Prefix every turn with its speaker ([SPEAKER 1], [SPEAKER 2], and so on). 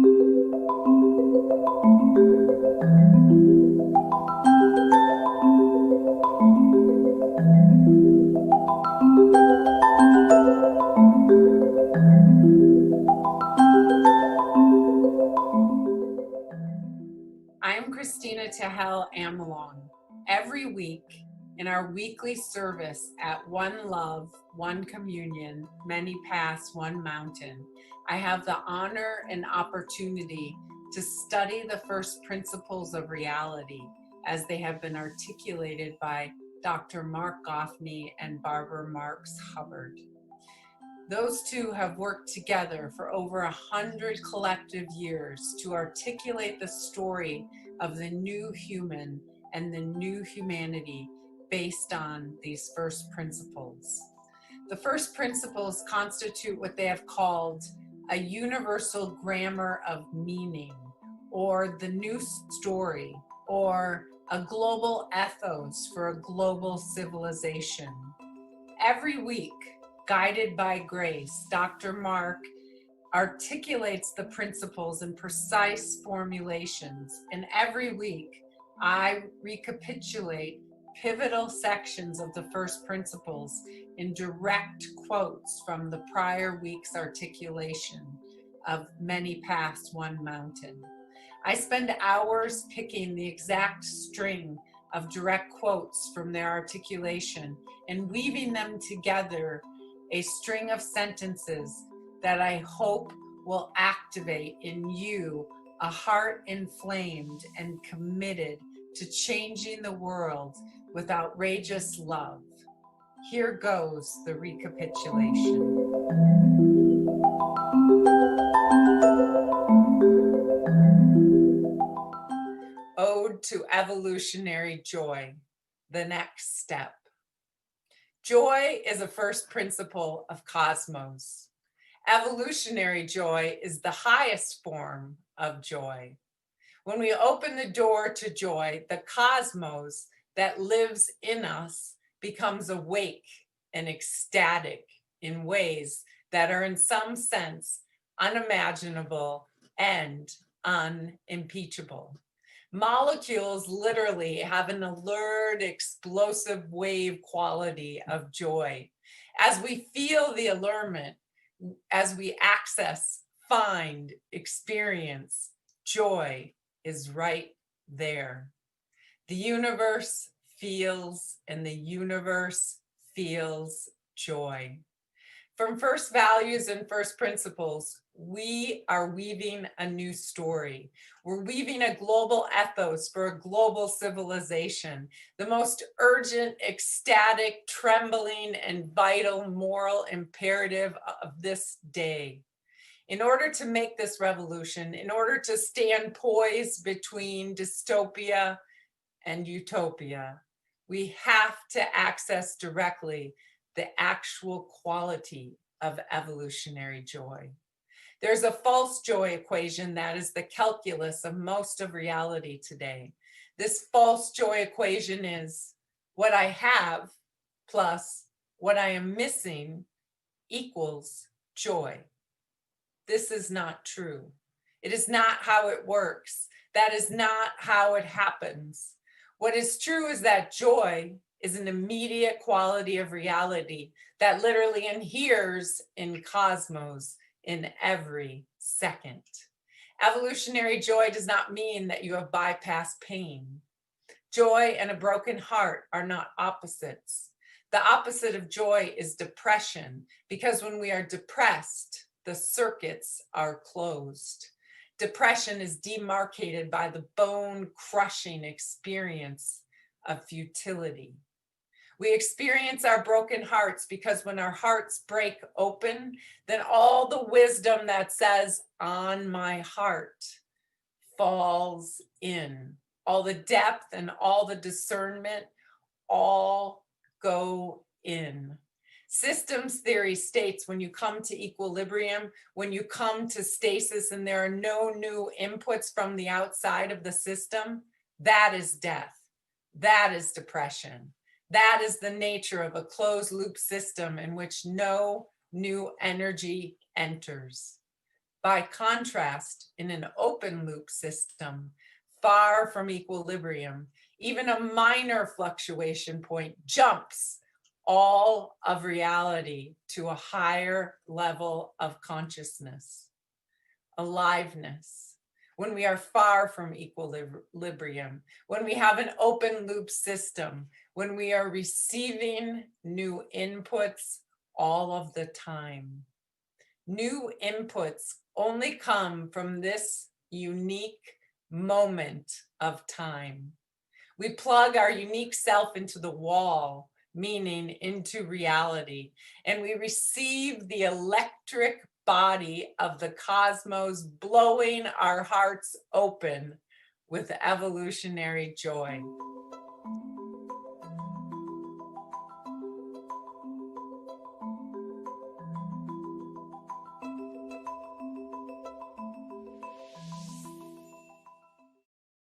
[SPEAKER 1] I am Kristina Tahel Amelong. Every week in our weekly service at One Love, One Communion, Many Paths, One Mountain, I have the honor and opportunity to study the first principles of reality as they have been articulated by Dr. Marc Gafni and Barbara Marx Hubbard. Those two have worked together for over 100 collective years to articulate the story of the new human and the new humanity based on these first principles. The first principles constitute what they have called a universal grammar of meaning, or the new story, or a global ethos for a global civilization. Every week, guided by grace, Dr. Marc articulates the principles in precise formulations, and every week I recapitulate pivotal sections of the first principles in direct quotes from the prior week's articulation of Many Paths, One Mountain. I spend hours picking the exact string of direct quotes from their articulation and weaving them together, a string of sentences that I hope will activate in you a heart inflamed and committed to changing the world with outrageous love. Here goes the recapitulation. Ode to Evolutionary Joy, the next step. Joy is a first principle of cosmos. Evolutionary joy is the highest form of joy. When we open the door to joy, the cosmos that lives in us becomes awake and ecstatic in ways that are in some sense unimaginable and unimpeachable. Molecules literally have an alert, explosive wave quality of joy. As we feel the allurement, as we access, find, experience, joy is right there. The universe feels, and the universe feels joy. From first values and first principles, we are weaving a new story. We're weaving a global ethos for a global civilization, the most urgent, ecstatic, trembling, and vital moral imperative of this day. In order to make this revolution, in order to stand poised between dystopia and utopia, we have to access directly the actual quality of evolutionary joy. There's a false joy equation that is the calculus of most of reality today. This false joy equation is what I have plus what I am missing equals joy. This is not true. It is not how it works. That is not how it happens. What is true is that joy is an immediate quality of reality that literally inheres in cosmos in every second. Evolutionary joy does not mean that you have bypassed pain. Joy and a broken heart are not opposites. The opposite of joy is depression, because when we are depressed, the circuits are closed. Depression is demarcated by the bone-crushing experience of futility. We experience our broken hearts because when our hearts break open, then all the wisdom that says, on my heart, falls in. All the depth and all the discernment all go in. Systems theory states when you come to equilibrium, when you come to stasis and there are no new inputs from the outside of the system, that is death. That is depression. That is the nature of a closed loop system in which no new energy enters. By contrast, in an open loop system, far from equilibrium, even a minor fluctuation point jumps all of reality to a higher level of consciousness, aliveness. When we are far from equilibrium, when we have an open loop system, when we are receiving new inputs all of the time. New inputs only come from this unique moment of time. We plug our unique self into the wall, meaning into reality, and we receive the electric body of the cosmos blowing our hearts open with evolutionary joy.